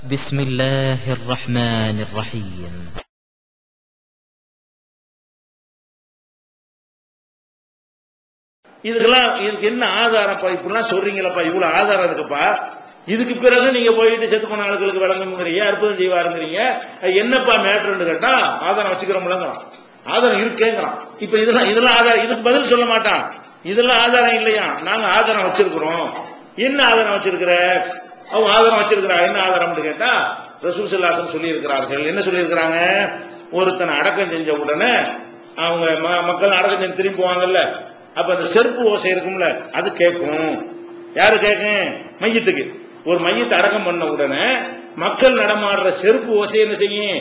بسم الله الرحمن الرحيم. இதுக்கு என்ன ஆதாரம்ப்பா? இப்படிலாம் சொல்றீங்களப்பா, இவ்வளவு ஆதாரம் இருக்குப்பா. இதுக்கு பிறகு நீங்க போயிட்டு செத்து போன ஆட்களுக்கு விளங்குங்கிறீங்க, அற்புதம் செய்வாருங்கிறீங்க. என்னப்பா மேட்டர்னு கேட்டா ஆதாரம் வச்சுக்கிறோம்லங்கிறான். ஆதாரம் இருக்கேங்கிறான். இப்ப இதெல்லாம் ஆதாரம், இதுக்கு பதில் சொல்ல மாட்டான். இதெல்லாம் ஆதாரம் இல்லையா? நாங்க ஆதாரம் வச்சிருக்கிறோம். என்ன ஆதாரம் வச்சிருக்கிற? அவங்க ஆதாரம் வச்சிருக்கிறா. என்ன ஆதாரம்னு கேட்டா ரசூல் ஸல்லல்லாஹு அலைஹி வஸல்லம் சொல்லி இருக்கிறார்கள். என்ன சொல்லி இருக்கிறாங்க? ஒருத்தனை அடக்கம் செஞ்ச உடனே அவங்க மக்கள் அடக்கம் செஞ்சு திரும்பி போவாங்கல்ல, அப்ப அந்த செருப்பு ஓசை இருக்கும்ல, அது கேட்கும். யாரு கேட்கும்? மையத்துக்கு. ஒரு மையத்தை அடக்கம் பண்ண உடனே மக்கள் நடமாடுற செருப்பு ஓசை என்ன செய்யும்?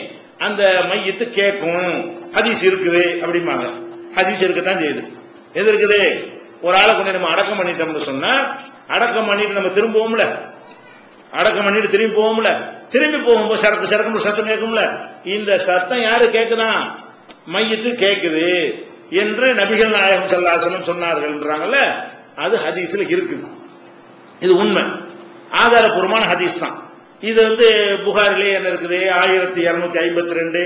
அந்த மையத்து கேட்கும். ஹதீஸ் இருக்குது அப்படிம்பாங்க. ஹதீஸ் இருக்கத்தான் செய்யுது. எது இருக்குது? ஒரு ஆளை கொண்டு நம்ம அடக்கம் பண்ணிட்டோம்னு சொன்னா, அடக்கம் பண்ணிட்டு நம்ம திரும்புவோம்ல, அடக்கம் பண்ணிட்டு திரும்பி போவோம்ல, திரும்பி போகும்போது சரக்கு சரக்கு சத்தம் கேட்கும்ல, இந்த சத்தம் யாரு கேட்குதான்? மையத்து கேட்குது என்று நபிகள் நாயகம் ஸல்லல்லாஹு அலைஹி வஸல்லம் சொன்னார்கள்ன்றாங்கல்ல, அது ஹதீஸ்ல இருக்குது. இது உண்மை, ஆதாரபூர்வமான ஹதீஸ் தான். இது புகாரிலே என்ன இருக்குது? 1252,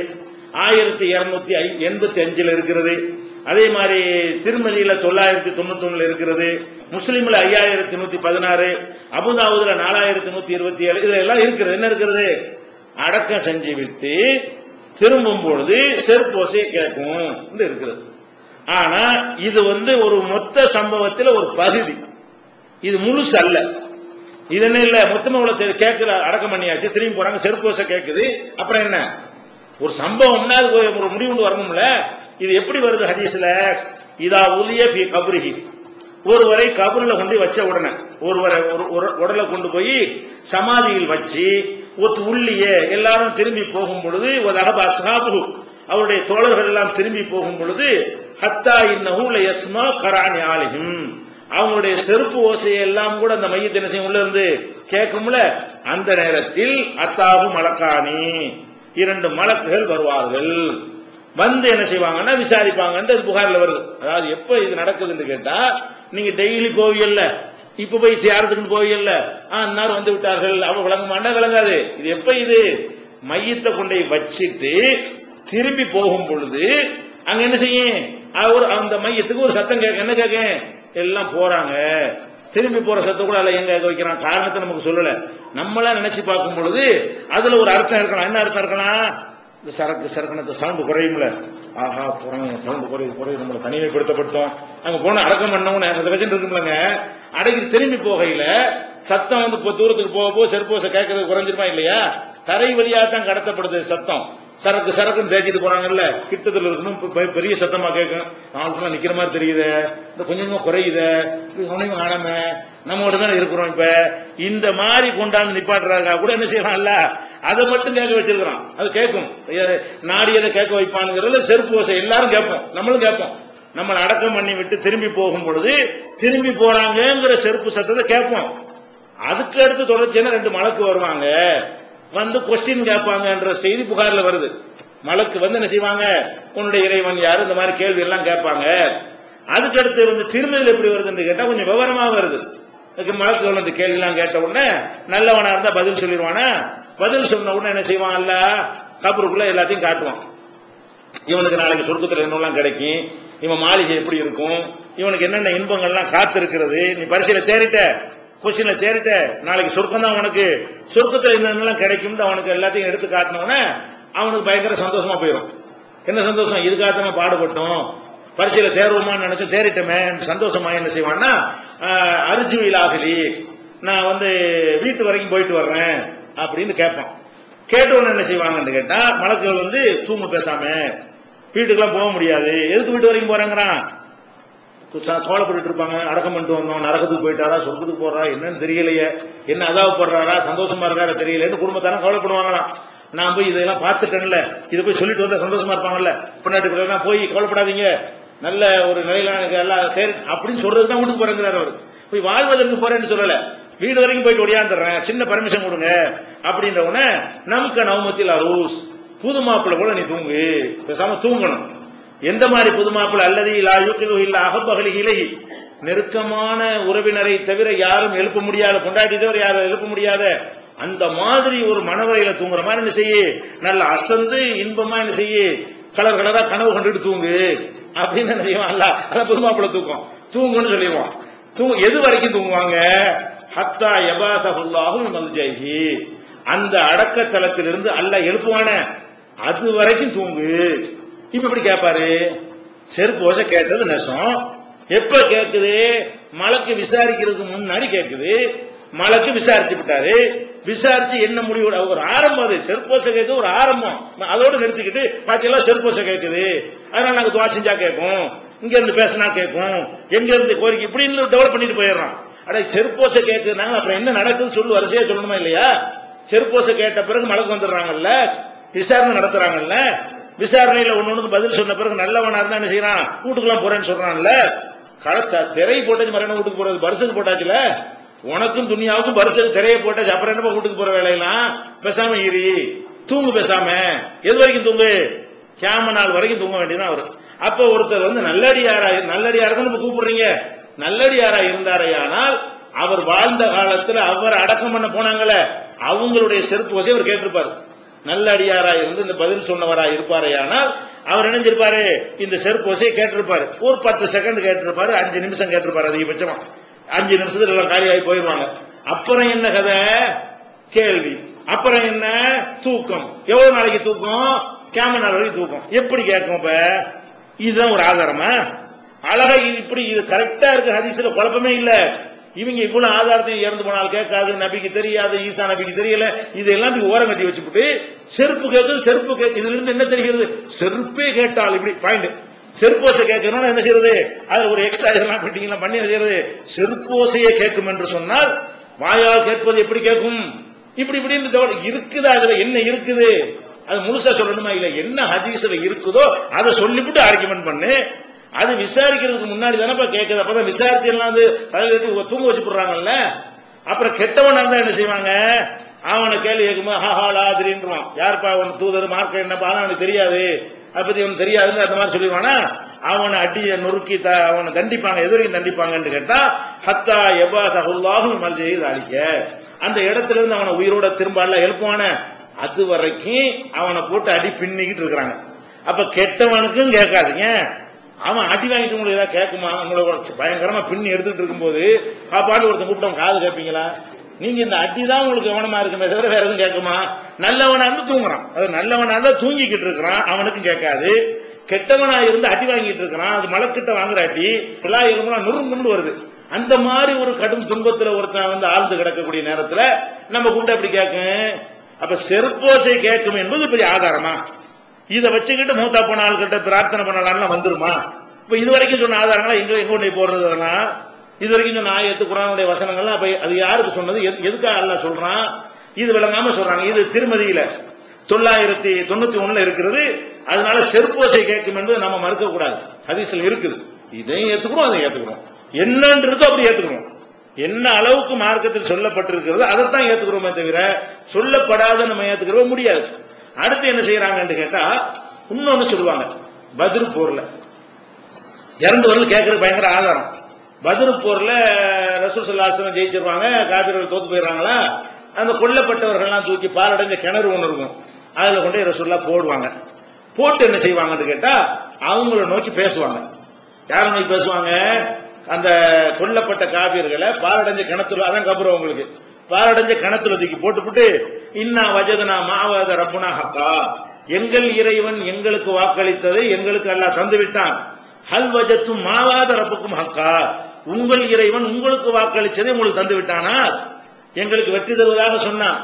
1285 இருக்கிறது. அதே மாதிரி திருமதியில 991 இருக்கிறது. முஸ்லிம்ல 5116, அபுதாவுதுல 4127, இதுல எல்லாம் இருக்கிறது. என்ன இருக்கிறது? அடக்கம் செஞ்சு விட்டு திரும்பும் பொழுது செருப்பு ஓசையை கேட்கும் இருக்கிறது. ஆனா இது ஒரு மொத்த சம்பவத்தில் ஒரு பகுதி, இது முழுசு அல்ல. இது என்ன இல்ல, மொத்தமா உள்ள கேட்கிற அடக்கம் பண்ணியாச்சு, திரும்பி போறாங்க, செருப்பு ஓசை கேட்குது. அப்புறம் என்ன? ஒரு சம்பவம்னா அது ஒரு முடிவு வரணும்ல. இது எப்படி வருது ஹதீஸ்ல? இதா உலிய ஃபி கப்ரிஹி, ஒருவரை கபர்ல கொண்டு வச்ச உடனே, ஒருவரை உடலை கொண்டு போய் சமாதியில் வச்சு உள்ளியே எல்லாரும் திரும்பி போகும் பொழுது, அவருடைய தோழர்கள் எல்லாம் திரும்பி போகும் பொழுது, ஹத்தா இன்னஹு லயஸ்மா கரானி ஆலிஹிம், அவங்களுடைய செருப்பு ஓசையை எல்லாம் கூட அந்த மையத்தின் உள்ள இருந்து கேட்கும்ல, அந்த நேரத்தில் அத்தாஹு மலக்கானி, 2 மலக்குகள் வருவார்கள். வந்து என்ன செய்வாங்கன்னா விசாரிப்பாங்க. புகாரில் வருது. அதாவது எப்ப இது நடக்குதுன்னு கேட்டா, நீங்க டெய்லி போவீங்கல்ல, இப்ப போய் யாரத்துக்கு போவீங்கல்ல, அன்னார் வந்து விட்டார்கள், அவ விளங்க மாட்டா, விளங்காது. இது எப்ப? இது மையத்தை கொண்டே வச்சிட்டு திரும்பி போகும் பொழுது அங்க என்ன செய்யும்? அந்த மையத்துக்கு ஒரு சத்தம் கேட்க. என்ன கேட்க? எல்லாம் போறாங்க, திரும்பி போற சத்தம் கூட அல்ல எங்க வைக்கிறான், காரணத்தை நமக்கு சொல்லல. நம்மளா நினைச்சு பார்க்கும் பொழுது அதுல ஒரு அர்த்தம் இருக்கலாம். என்ன அர்த்தம் இருக்கலாம்? இந்த சரக்கு சவுண்ட் குறையும்ல, ஆஹா போறாங்க, சவுண்ட் குறையுது, நம்மளை தனிமைப்படுத்தப்பட்டோம், அங்க போன அடக்கம் பண்ணவங்க இருக்கும்லங்க, அடக்கி திரும்பி போகையில சத்தம் தூரத்துக்கு போக செருப்போசை கேட்கறது குறைஞ்சிருமா இல்லையா? தரை வழியா தான் கடத்தப்படுது சத்தம். சரக்குன்னு தேய்ச்சிட்டு போறாங்கல்ல, கிட்டத்துல இருக்கணும், பெரிய சத்தமா கேட்கும். நாலு நிக்கிற மாதிரி தெரியுது, இந்த கொஞ்சமா குறையுது, கவனிமா காணாம நம்மகிட்ட தானே இருக்கிறோம். இப்ப இந்த மாதிரி கொண்டாந்து நிப்பாட்டுறாங்க கூட என்ன செய்யலாம்ல, அதை மட்டும் கேட்க வச்சிருக்கிறான். அது கேட்கும், நாடியதை கேட்க வைப்பானுங்கிறதுல செருப்பு ஓசை எல்லாரும் கேட்போம், நம்மளும் கேட்போம். நம்மளை அடக்கம் பண்ணி விட்டு திரும்பி போகும் பொழுது திரும்பி போறாங்கிற செருப்பு சத்தத்தை கேட்போம். அதுக்கு அடுத்து தொடர்ச்சியான 2 மலக்கு வருவாங்க, வந்து கொஸ்டின் கேட்பாங்கன்ற செய்தி புகார்ல வருது. மலக்கு வந்து என்ன செய்வாங்க? உன்னுடைய இறைவன் யாரு, இந்த மாதிரி கேள்வி எல்லாம் கேட்பாங்க. அதுக்கு அடுத்து திருமதியில் எப்படி வருதுன்னு கேட்டா கொஞ்சம் விவரமா வருது. மலக்குகள் அந்த கேள்வி எல்லாம் கேட்ட உடனே நல்லவனா இருந்தா பதில் சொல்லிடுவானா, பதில் சொன்ன உடனே என்ன செய்வான்? அல்ல கபருக்குள்ள எல்லாத்தையும் காட்டுவான். இவனுக்கு நாளைக்கு சொர்க்கத்தில் என்னெல்லாம் கிடைக்கும், இவன் மாளிகை எப்படி இருக்கும், இவனுக்கு என்னென்ன இன்பங்கள்லாம் காத்து இருக்கிறது, நீ பரிசையில தேறிட்ட, கொஸ்டின்ல தேறிட்ட, நாளைக்கு சொர்க்கம் தான் உனக்கு, சொர்க்கத்தில் என்னென்னலாம் கிடைக்கும் அவனுக்கு எல்லாத்தையும் எடுத்து காட்டினோன்னே அவனுக்கு பயங்கர சந்தோஷமா போயிடும். என்ன சந்தோஷம்? இதுக்காக பாடுபட்டோம், பரிசையில தேர்வுமான்னு நினைச்சோம், தேறிட்டமே சந்தோஷமா என்ன செய்வான்னா, அர்ஜுவிலாகலி, நான் வீட்டு வரைக்கும் போயிட்டு வர்றேன் அப்படின்னு கேட்பான். கேட்டவன என்ன செய்வாங்கன்னு கேட்டா, மலக்குகள் தூங்க பேசாம வீட்டுக்கெல்லாம் போக முடியாது, எதுக்கு வீட்டு வரைக்கும் போறாங்கிறான், கவலைப்பட்டு இருப்பாங்க. அடக்கம் பண்ணிட்டு வந்தோம், நரகத்துக்கு போயிட்டாரா, சொர்க்கத்துக்கு போறா, என்னன்னு தெரியலையே, என்ன அதாவப்படுறாரா, சந்தோஷமா இருக்காரா தெரியலன்னு குடும்பத்தாலும் கவலைப்படுவாங்களாம். நான் போய் இதெல்லாம் பார்த்துட்டேன்ல, இதை போய் சொல்லிட்டு வந்தா சந்தோஷமா இருப்பாங்கல்ல, பின்னாடி போய் கவலைப்படாதீங்க, நல்ல ஒரு நிலையிலான எல்லாம் அப்படின்னு சொல்றதுதான் வீட்டுக்கு போறேங்கிறார். அவர் போய் வாழ்வதற்கு போறேன்னு சொல்லல, வீடு வரைக்கும் போயிட்டு ஒடியாந்துடுறேன், சின்ன பர்மிஷன் கொடுங்க அப்படின்ற உடனே நமக்கு நவமத்தில் அரூஸ், புது மாப்பிள்ள போல நீ தூங்கு, பேசாம தூங்கணும். எந்த மாதிரி புது மாப்பிள்ள? அல்லது இல்ல அகப்பகலிகளை, நெருக்கமான உறவினரை தவிர யாரும் எழுப்ப முடியாத, கொண்டாடி தவிர யாரும் எழுப்ப முடியாத அந்த மாதிரி ஒரு மனவரையில தூங்குற மாதிரி என்ன செய்ய, நல்ல அசந்து இன்பமா என்ன செய்ய, கலர் கலரா கனவு கண்டுட்டு தூங்கு அப்படின்னு என்ன செய்வான் அல்ல. அதான் புதுமாப்பிள்ள தூக்கம், தூங்குன்னு சொல்லிடுவான். எது வரைக்கும் தூங்குவாங்க, ஹத்தா யபாசஹுல்லாஹு மல்ஜைஹி, அந்த அடக்கத்தலத்திலிருந்து அல்லாஹ் எழுப்புவான அது வரைக்கும் தூங்கு. இப்ப எப்படி கேட்பாரு, செருப்பு ஓசை கேட்டது நெசம். எப்ப கேட்குது, மலக்கு விசாரிக்கிறதுக்கு முன்னாடி கேட்குது. மலக்கு விசாரிச்சு விட்டாரு, விசாரிச்சு என்ன முடிவு, ஒரு ஆரம்பம், அது செருப்போசை கேட்க ஒரு ஆரம்பம், அதோட நிறுத்திக்கிட்டு பாக்கி எல்லாம் செருப்போசை கேட்குது, அதனால நாங்க துவா செஞ்சா கேட்கும், இங்க இருந்து பேசினா கேட்கும், எங்க இருந்து கோரிக்கை இப்படின்னு டெவலப் பண்ணிட்டு போயிடுறான். அட செருப்போசை கேட்குறாங்க, அப்புறம் என்ன நடக்குது சொல்லு, வரிசையா சொல்லணுமா இல்லையா? செருப்போசை கேட்ட பிறகு மலக்கு வந்துடுறாங்கல்ல, விசாரணை நடத்துறாங்கல்ல, விசாரணையில ஒண்ணு பதில் சொன்ன பிறகு நல்லவனா இருந்தா என்ன செய்யறான், வீட்டுக்குலாம் போறேன்னு சொல்றான்ல. திரை போட்டாச்சு, மறுபடியும் வீட்டுக்கு போறது, பரிசுக்கு போட்டாச்சுல, உனக்கும் துணியாவுக்கும் பரிசுக்கு திரையை போட்டாச்சு, அப்புறம் என்ன வீட்டுக்கு போற வேலையெல்லாம் பேசாம இரு, தூங்கு பேசாம. எது வரைக்கும் தூங்கு, கியாம நாள் வரைக்கும் தூங்க வேண்டியதான் அவரு. அப்ப ஒருத்தர் நல்லடியாரா, நல்லடியாரா தான் நம்ம கூப்பிடுறீங்க, நல்லடியாரா இருந்தாரையானால் அவர் வாழ்ந்த காலத்துல அவர் அடக்கம் பண்ண போனாங்களே அவங்களுடைய செருப்பு ஓசை அவர் கேட்டிருப்பாரு. நல்ல அடியாரா இருந்து இந்த பதில் சொன்னவரா இருப்பாரையானால் அவர் இணைஞ்சிருப்பாரு, இந்த செருப்பு ஓசையை கேட்டிருப்பாரு. ஒரு 10 செகண்ட் கேட்டிருப்பாரு, 5 நிமிஷம் கேட்டிருப்பாரு, அதிகபட்சமா 5 நிமிஷத்துல எல்லாம் காலியாகி போயிருவாங்க. அப்புறம் என்ன கதை, கேள்வி. அப்புறம் என்ன, தூக்கம். எவ்வளவு நாளைக்கு தூக்கம், கியாமத் நாள் வரைக்கும் தூக்கம். எப்படி கேட்கும்? இப்ப இதுதான் ஒரு ஆதாரமா? அழகா இப்படி இது கரெக்டா இருக்கு, ஹதீஸ்ல குழப்பமே இல்ல. இவங்க இவ்வளவு ஆதாரத்தையும் இறந்து போனால் கேட்காது, நபிக்கு தெரியாது, ஈசா நபிக்கு தெரியல, இதெல்லாம் ஓரம் கட்டி வச்சுட்டு செருப்பு கேட்குது, செருப்பு கேட்கு. இதுல இருந்து என்ன தெரிகிறது, செருப்பே கேட்டால் இப்படி பாயிண்ட், செருப்போசை கேட்கணும்னா என்ன செய்யறது, அதுல ஒரு எக்ஸ்ட்ரா இதெல்லாம் பிட்டிங்லாம் பண்ணி என்ன செய்யறது, செருப்போசையே கேட்கும் என்று சொன்னால் வாயால் கேட்பது எப்படி கேட்கும், இப்படி இப்படின்னு இருக்குதா, அதுல என்ன இருக்குது, அது முழுசா சொல்லணுமா இல்ல, என்ன ஹதீஸ்ல இருக்குதோ அதை சொல்லிவிட்டு ஆர்குமெண்ட் பண்ணு. அது விசாரிக்கிறதுக்கு முன்னாடி தானே கேட்குது. அப்பதான் விசாரிச்சு எல்லாம் தலையில தூங்க வச்சு போடுறாங்கல்ல. அப்புறம் கெட்டவனா இருந்தா என்ன செய்வாங்க, அவனை கேள்வி கேட்கும்போது ஹாலாதிரின்றான், யாருப்பா அவன் தூதர் மார்க்க என்னப்பா, அவனுக்கு தெரியாது, அதை பத்தி அவனுக்கு தெரியாதுன்னு அந்த மாதிரி சொல்லிடுவானா, அவனை அடிய நொறுக்கி அவனை தண்டிப்பாங்க. எது வரைக்கும் தண்டிப்பாங்கன்னு கேட்டா, ஹத்தா யபாதஹுல்லாஹு மல்ஜைஹி அழிக்க, அந்த இடத்துல இருந்து அவனை உயிரோட திரும்ப எழுப்புவான அது வரைக்கும் அவனை போட்டு அடி பின்னிக்கிட்டு இருக்கிறாங்க. அப்ப கெட்டவனுக்கும் கேட்காதீங்க, அவன் அடி வாங்கிட்டு உங்களுக்கு ஏதாவது கேட்குமா, உங்களோட பயங்கரமா பின்னி எடுத்துட்டு இருக்கும்போது பாப்பாண்டு ஒருத்தன் கூப்பிட்டவன் காது கேட்பீங்களா? நீங்க இந்த அடிதான் உங்களுக்கு கவனமா இருக்குமே தவிர வேற எதுவும் கேட்குமா? நல்லவனா இருந்து தூங்குறான், அது நல்லவனா இருந்தா தூங்கிக்கிட்டு இருக்கிறான், அவனுக்கும் கேட்காது. கெட்டவனா இருந்து அடி வாங்கிட்டு இருக்கிறான், அது மலக்கிட்ட வாங்குற அடி பிள்ளா எலும்புனா நுறுங்குன்னு வருது. அந்த மாதிரி ஒரு கடும் துன்பத்துல ஒருத்தன் ஆழ்ந்து கிடக்கக்கூடிய நேரத்துல நம்ம கூப்பிட்டு அப்படி கேட்கும். அப்ப செருப்போசை கேட்கும் என்பது பெரிய ஆதாரமா? இதை வச்சுக்கிட்டு மூத்தா போன ஆள்கிட்ட பிரார்த்தனை பண்ணலாம் வந்துருமா? இப்ப இது வரைக்கும் சொன்ன ஆதாரங்களா எங்க கொண்டு போடுறது, அதெல்லாம் இது வரைக்கும் சொன்ன ஆயத்து குர்ஆனுடைய வசனங்கள்லாம் அப்ப அது யாருக்கு சொன்னது, எதுக்காக அல்லாஹ் சொல்றான், இது விளங்காம சொல்றாங்க. இது திருமதியில 991 இருக்கிறது. அதனால செருப்போசை கேட்கும் என்பது நம்ம மறுக்க கூடாது, ஹதீஸ்ல இருக்குது. இதையும் ஏத்துக்கிறோம், அதை ஏத்துக்கிறோம், என்னன்றது அப்படி ஏத்துக்கிறோம். என்ன அளவுக்கு மார்க்கத்தில் சொல்லப்பட்டிருக்கிறது அதைத்தான் ஏத்துக்கிறோமே தவிர சொல்லப்படாத நம்ம ஏத்துக்கிறோம் முடியாது. அடுத்து என்ன செய்யறாங்கன்னு கேட்டா, இன்னொன்னு சொல்லுவாங்க, பத்ர் போர்ல இறந்தவர்கள் கேட்கறது பயங்கர ஆதாரம். பத்ர் போர்ல ரசூல் ஸல்லல்லாஹு அலைஹி வஸல்லம் ஜெயிச்சிருவாங்க, காபிர்கள் தோத்து போயிடுறாங்களா, அந்த கொல்லப்பட்டவர்கள்லாம் தூக்கி பாலடைஞ்ச கிணறு ஒன்று இருக்கும், அதுல கொண்டு ரசூலுல்லாஹ் போடுவாங்க. போட்டு என்ன செய்வாங்கன்னு கேட்டா, அவங்கள நோக்கி பேசுவாங்க. யாரை நோக்கி பேசுவாங்க, அந்த கொல்லப்பட்ட காபிர்களை பாலடைஞ்ச கிணத்துல, அதான் கபுரம் உங்களுக்கு, பாலடைஞ்ச கிணத்துல தூக்கி போட்டுவிட்டு, இன்னா வஜதனா மாவத ரப்புனா ஹக்கா, எங்கள் இறைவன் எங்களுக்கு வாக்களித்ததை எங்களுக்கு அல்லாஹ் தந்து விட்டான். ஹல் வஜத்தும் மாவாத ரப்புக்கும் ஹக்கா, உங்கள் இறைவன் உங்களுக்கு வாக்களிச்சதை உங்களுக்கு தந்து விட்டானா, எங்களுக்கு வெற்றி தருவதாக சொன்னான்,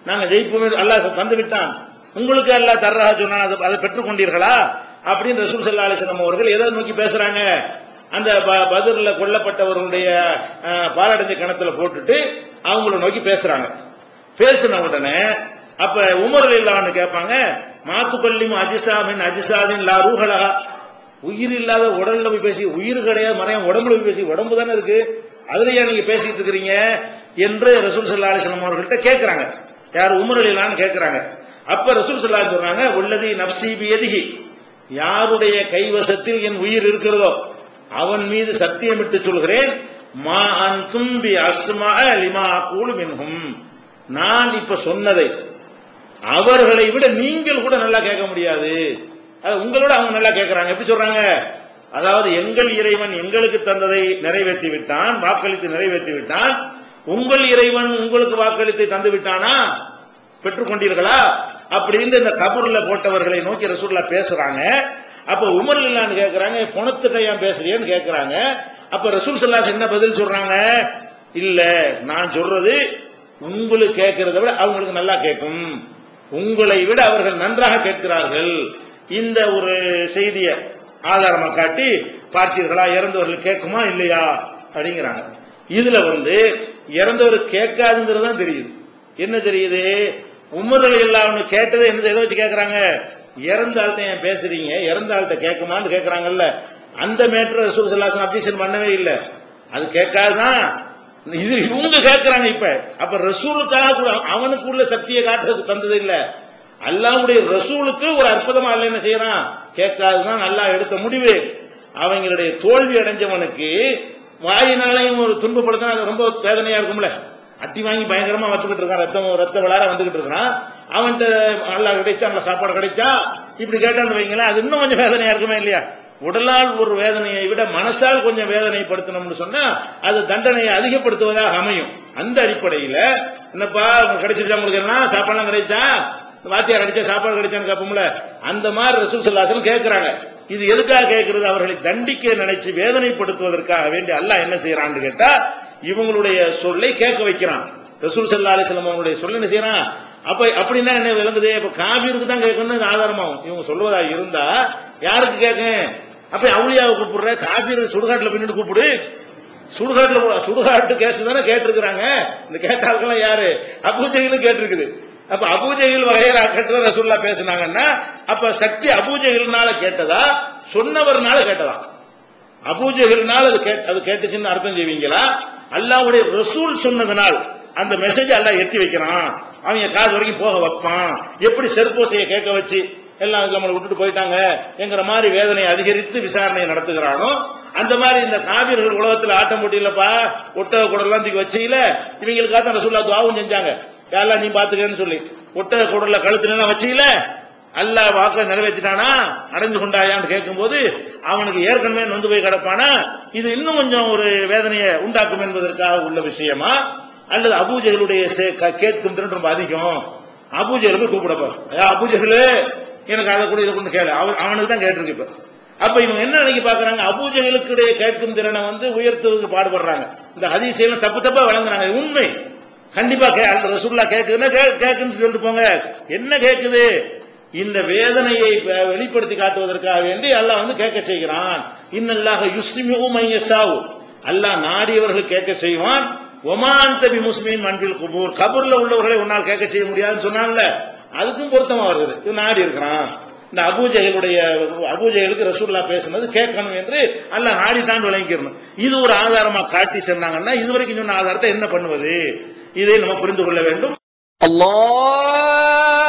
நாங்க ஜெயிப்போம், அல்லாஹ் தந்து விட்டான், உங்களுக்கு அல்லாஹ் தர்றா சொன்னான், அதை பெற்றுக் கொண்டீர்களா அப்படின்னு ரசூல் ஸல்லல்லாஹு அலைஹி வஸல்லம் அவர்கள் எதை நோக்கி பேசுறாங்க, அந்த பத்ர்ல கொல்லப்பட்டவர்களுடைய பாலடைஞ்ச கிணத்துல போட்டுட்டு அவங்கள நோக்கி பேசுறாங்க. பேசின உடனே அப்ப உமர் ரலியல்லாஹு கேட்பாங்க, மாத்துக்கல்லிமு அஜிசாமின் அஜிசாதின் லா ரூஹலஹா, உயிர் இல்லாத உடல்ல போய் பேசி, உயிர் கிடையாது மறையம் உடம்புல போய் பேசி, உடம்பு தானே இருக்கு, அதுலயா நீங்க பேசிட்டு இருக்கிறீங்க என்று ரசூல் ஸல்லல்லாஹு அலைஹி வஸல்லம் அவர்கள்ட்ட கேட்கிறாங்க. யார், உமர் ரலியல்லாஹு கேட்கிறாங்க. அப்ப ரசூல் ஸல்லல்லாஹு அலைஹி சொல்றாங்க, வல்லதி நஃப்ஸி பியதிஹி, யாருடைய கைவசத்தில் என் உயிர் இருக்கிறதோ அவன் மீது சத்தியமிட்டு சொல்கிறேன், மா அன்தும் பி அஸ்மா லிமா அகூலு மின்ஹும், நான் இப்ப சொன்னதை அவர்களை விட நீங்கள் கூட நல்லா கேட்க முடியாது. உங்களோட அவங்க நல்லா கேட்கிறாங்க. எப்படி சொல்றாங்க? அதாவது எங்கள் இறைவன் எங்களுக்கு தந்ததை நிறைவேற்றி விட்டான், வாக்களித்து நிறைவேற்றி விட்டான். உங்கள் இறைவன் உங்களுக்கு வாக்களித்து தந்து விட்டானா, பெற்றுக்கொண்டீர்களா அப்படின்னு இந்த கபூர்ல போட்டவர்களை நோக்கி ரசூலுல்லாஹ் பேசுறாங்க. அப்ப உமர் இல்லான்னு கேட்கிறாங்க, பணத்துக்கு ஏன் பேசுறியன்னு கேட்கிறாங்க. அப்ப ரசூல் ஸல்லல்லாஹு அலைஹி வஸல்லம் என்ன பதில் சொல்றாங்க? இல்ல, நான் சொல்றது உங்களுக்கு கேட்கிறத விட அவங்களுக்கு நல்லா கேட்கும், உங்களை விட அவர்கள் நன்றாக கேட்கிறார்கள். இந்த ஒரு செய்தியை ஆதாரமா காட்டி பார்த்தீர்களா, இறந்தவர்கள் கேட்குமா இல்லையா அப்படிங்கிறாங்க. இதுல இறந்தவர் கேட்காதுங்கிறது தான் தெரியுது. என்ன தெரியுது? உமர்கள் எல்லாம் கேட்டதை என்ன எதை வச்சு கேட்கறாங்க? இறந்த ஆள்கிட்ட ஏன் பேசுறீங்க, இறந்த ஆள்கிட்ட கேட்குமான்னு கேட்கறாங்கல்ல. அந்த மேட்டர் ரசூல் ஸல்லல்லாஹு அலைஹி வஸல்லம் அப்ஜெக்ஷன் பண்ணவே இல்லை. அது கேட்காதுதான் இது இவங்க கேட்கிறாங்க. இப்ப அப்ப ரசூலுக்காக கூட அவனுக்கு உள்ள சக்தியை காட்டுறதுக்கு தந்தது இல்ல. அல்லாஹ்வுடைய ரசூலுக்கு ஒரு அற்புதமா அல்ல என்ன செய்யறான்? கேட்காதுதான் நல்லா எடுத்த முடிவு. அவங்களுடைய தோல்வி அடைஞ்சவனுக்கு வாயினாலையும் ஒரு துன்பப்படுத்தினா அது ரொம்ப வேதனையா இருக்கும்ல. அட்டி வாங்கி பயங்கரமா வந்துகிட்டு இருக்கான், ரத்த விளார வந்துகிட்டு இருக்கான். அவன்கிட்ட நல்லா கிடைச்சா, நல்ல சாப்பாடு கிடைச்சா, இப்படி கேட்டான்னு வைங்களேன், அது இன்னும் கொஞ்சம் வேதனையா இருக்குமே இல்லையா? உடலால் ஒரு வேதனையை விட மனசால் கொஞ்சம் வேதனைப்படுத்தணும்னு சொன்னா அது தண்டனையை அதிகப்படுத்துவதாக அமையும். அந்த அடிப்படையில் என்னப்பா கிடைச்சிச்சா, உங்களுக்கு எல்லாம் சாப்பாடுலாம் கிடைச்சா, வாத்தியார் அடிச்சா சாப்பாடு கிடைச்சான்னு கேட்போம்ல, அந்த மாதிரி ரசூல் ஸல்லல்லாஹு அலைஹி வஸல்லம் கேட்கிறாங்க. இது எதுக்காக கேட்கிறது? அவர்களை தண்டிக்க நினைச்சு வேதனைப்படுத்துவதற்காக வேண்டி அல்லாஹ் என்ன செய்யறான்னு கேட்டா, இவங்களுடைய சொல்லை கேட்க வைக்கிறான். ரசூல் ஸல்லல்லாஹு அலைஹி வஸல்லம் அவங்களுடைய சொல்ல என்ன செய்யறான்? அப்ப அப்படின்னா என்ன விளங்குது? அப்ப காபீருக்கு தான் கேட்கணும் ஆதாரமாகும். இவங்க சொல்வதா இருந்தா யாருக்கு கேட்க? அப்ப அவுலியாவை கூப்பிடுற, காபீர் சுடுகாட்டுல பின்னிட்டு கூப்பிடு. சுடுகாட்டு கேஸ் தானே கேட்டிருக்கிறாங்க. இந்த கேட்டால்கெல்லாம் யாரு? அபூஜஹிலும் கேட்டிருக்குது. அப்ப அபூஜஹில் வகையரா கேட்டதா ரசூலுல்லாஹ் பேசினாங்கன்னா, அப்ப சக்தி அபூஜஹில்னால கேட்டதா, சொன்னவர்னால கேட்டதா? அபூஜஹில்னால அது கேட்டுச்சுன்னு அர்த்தம் செய்வீங்களா? அல்லாஹ்வுடைய ரசூல் சொன்னதனால் அந்த மெசேஜ் அல்லாஹ் எத்தி வைக்கிறான். அவங்க காது வரைக்கும் போக வைப்பான். எப்படி செருப்போசையை கேட்க வச்சு எல்லாம் நம்மளை விட்டுட்டு போயிட்டாங்க என்கிற மாதிரி வேதனையை அதிகரித்து விசாரணையை நடத்துகிறானோ, அந்த மாதிரி இந்த காபீர்கள் உலகத்தில் ஆட்டம் போட்டியிலப்பா ஒட்டக குடலாம் தூக்கி வச்சீங்கள, இவங்களுக்காக தான் ரசூலுல்லாஹ் துஆவும் செஞ்சாங்க. யாரெல்லாம் நீ பாத்துக்கன்னு சொல்லி ஒட்டக குடல கழுத்துல வச்சீங்கள, அல்லாஹ் வாக்க நிறைவேற்றிட்டானா, அடைந்து கொண்டாயான்னு கேட்கும் போது அவனுக்கு ஏற்கனவே நொந்து போய் கிடப்பானா, இது இன்னும் கொஞ்சம் ஒரு வேதனையை உண்டாக்கும் என்பதற்காக உள்ள விஷயமா, அல்லது அபூஜஹலுடைய கேட்கும் திறன் ரொம்ப அதிகம், அபூஜஹல் போய் கூப்பிடப்பா, அபூஜஹல் எனக்கு அதை கூட இதை கொண்டு கேளு, அவனுக்கு தான் கேட்டிருக்கு. இப்ப அப்ப இவங்க என்ன நினைக்க பாக்குறாங்க? அபூஜஹலுடைய கேட்கும் திறனை உயர்த்துவதற்கு பாடுபடுறாங்க. இந்த ஹதீஸையும் தப்பு தப்பா வழங்குறாங்க. உண்மை கண்டிப்பா ரசூலுல்லாஹ் கேட்குதுன்னா கேட்குன்னு சொல்லிட்டு போங்க. என்ன கேட்குது? இந்த வேதனையை வெளிப்படுத்தி காட்டுவதற்காக வேண்டி அல்லாஹ் கேட்க செய்கிறான். இன்னல்லாஹ யுஸ்மிஉ மன் யஷாஉ, அல்லாஹ் நாடியவர்கள் கேட்க செய்வான். வமா அன்த பிமுஸ்மின் மன் ஃபில் குபூர், கபர்ல உள்ளவர்களை உன்னால் கேட்க செய்ய முடியாதுன்னு சொன்னான்ல, அதுக்கும் பொருத்தமா வருது. இவன் நாடி இருக்கிறான். இந்த அபூஜஹலுக்கு ரசூலுல்லாஹ் பேசுனது கேட்கணும் என்று அல்லாஹ் நாடித்தான் விளங்கிக்கணும். இது ஒரு ஆதாரமா காட்டி சொன்னாங்கன்னா, இதுவரைக்கும் சொன்ன ஆதாரத்தை என்ன பண்ணுவது? இதை நம்ம புரிந்து கொள்ள வேண்டும். அல்லாஹ்